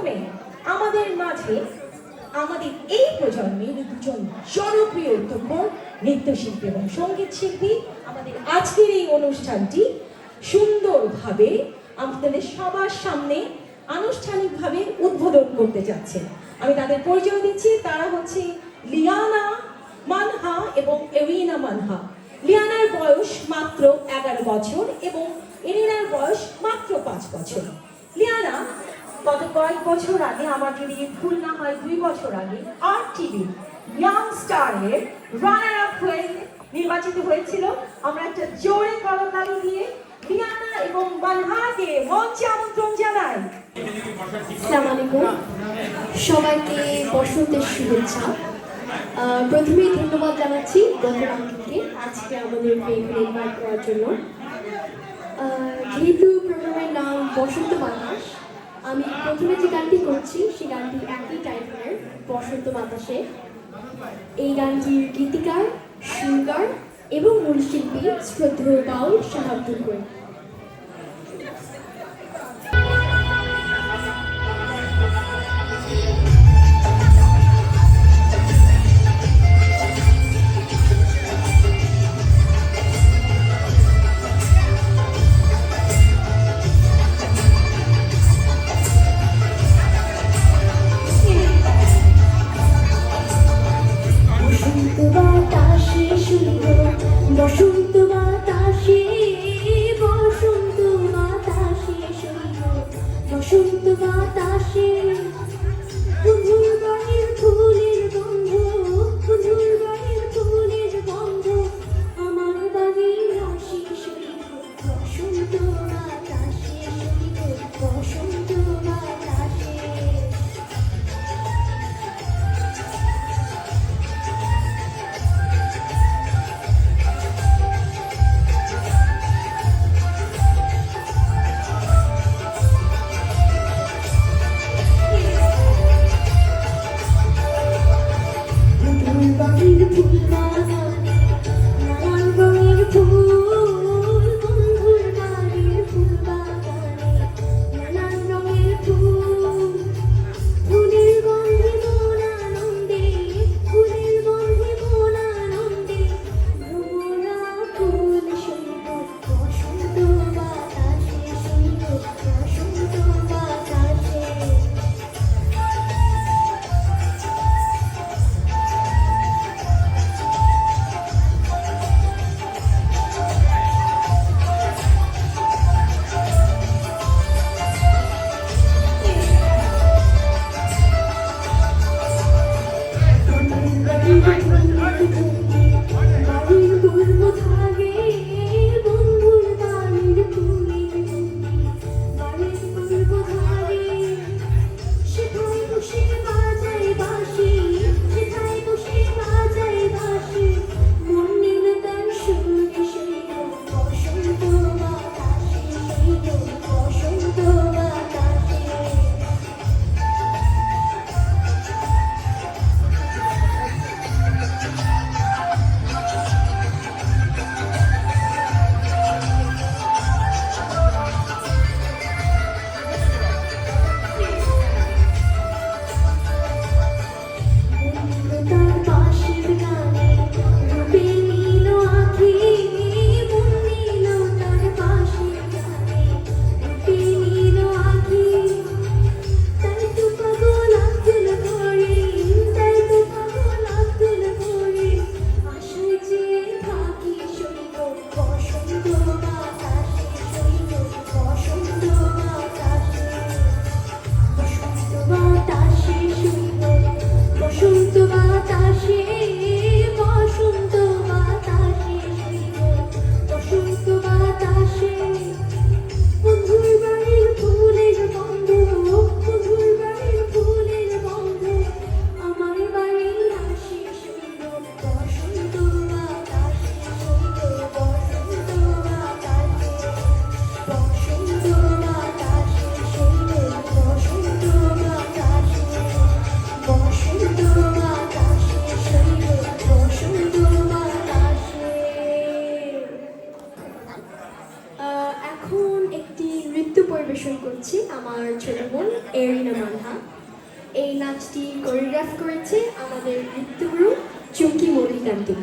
প্রথমে আমাদের মাঝে আমাদের এই প্রজন্মের দুজন জনপ্রিয় উদ্যোক্তা নৃত্যশিল্পী এবং সঙ্গীত শিল্পী আমাদের আজকের এই অনুষ্ঠানটি সুন্দরভাবে আমাদের সবার সামনে আনুষ্ঠানিকভাবে উদ্বোধন করতে যাচ্ছে। আমি তাদের পরিচয় দিচ্ছি, তারা হচ্ছে লিয়ানা মানহা এবং এরিনা মানহা। লিয়ানার বয়স মাত্র 11 বছর এবং এরিনার বয়স মাত্র 5 বছর। লিয়ানা গত কয়েক বছর আগে, আমার যদি ভুল না হয় 2 বছর আগে, RTV ইয়াং স্টারের রানার আপ হয়ে নির্বাচিত হয়েছিল। আমরা একটা জোরে করতালি দিয়ে লিয়ানা এবং মানহাকে মঞ্চে আমন্ত্রণ জানাই। আসসালামু আলাইকুম, সবাইকে বসন্তের শুভেচ্ছা। প্রথমেই ধন্যবাদ জানাচ্ছি গতকালকে আজকে আমাদেরকে এখানে ইনভাইট করার জন্য। যেহেতু প্রোগ্রামের নাম বসন্ত বাতাস, আমি প্রথমে যে গানটি করছি সেই গানটি একই টাইটেলের, বসন্ত বাতাসে। এই গানটির গীতিকার, সুরকার এবং মূল শিল্পী শ্রদ্ধেয় বাউল শাহ আব্দুল করিম। বসন্ত বাতাসে বসন্ত বাতাসে বসন্ত বাতাসে মধুর গানের ফুলের গন্ধ, মধুর গানের ফুলের গন্ধ আমার বাড়ির আসি শরীর। বসন্ত বাতাসে শরীর, বসন্ত বাতাসে। এরিনা মানহা। এই নাচটি কোরিওগ্রাফ করেছে আমাদের নৃত্যগুরু চুমকি মল্লিক আন্টি।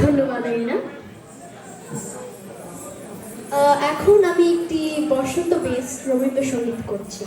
ধন্যবাদ এরিনা। এখন আমি একটি বসন্ত বেস রবীন্দ্রসঙ্গীত করছি।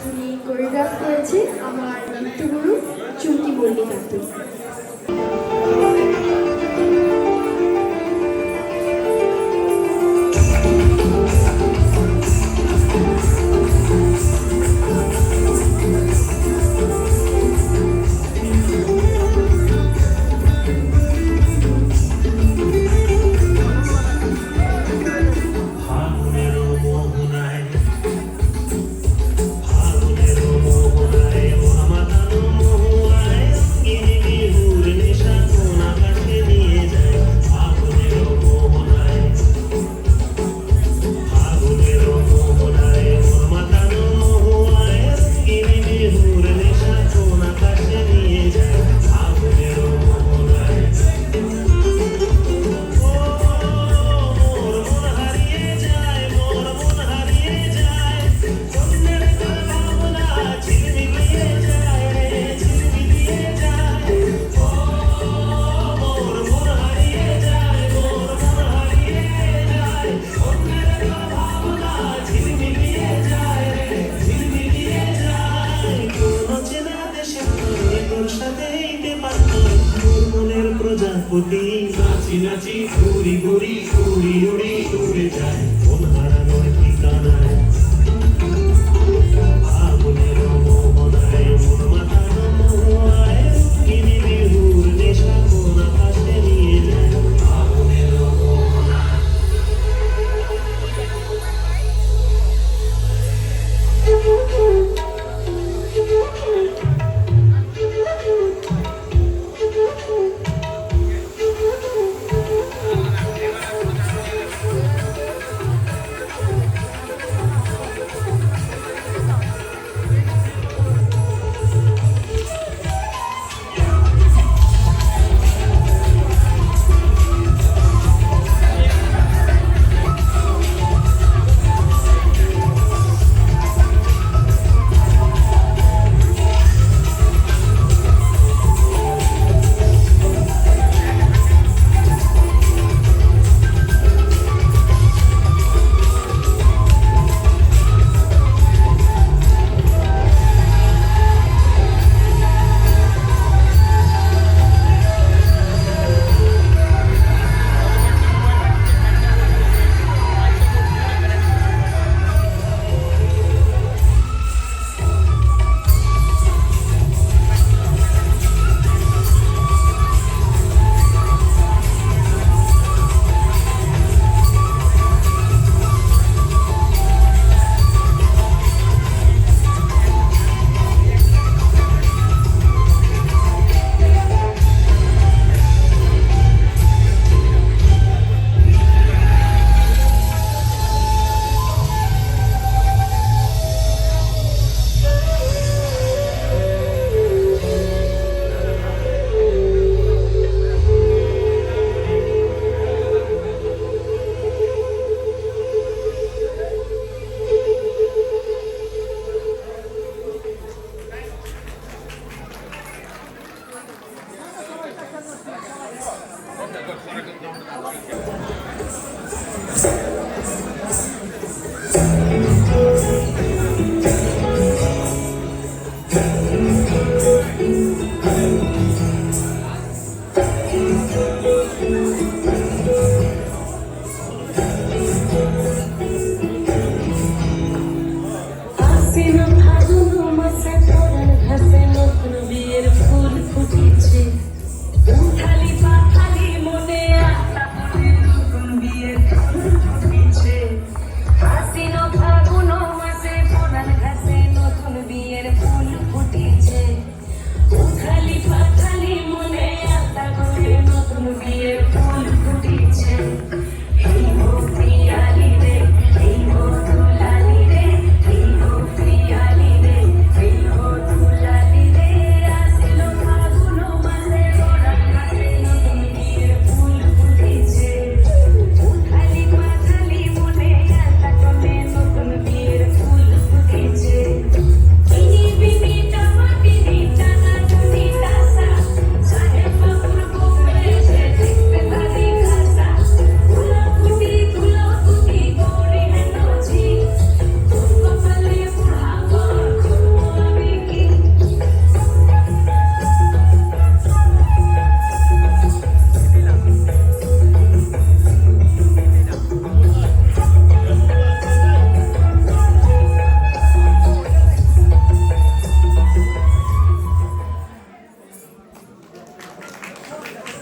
গানটি কোরিওগ্রাফ করেছে আমার নৃত্যগুরু চুমকি মল্লিক আপু। প্রজাপতি নাচি নাচি ঘুরি ঘুরি উড়ি উড়ি উড়ে যায়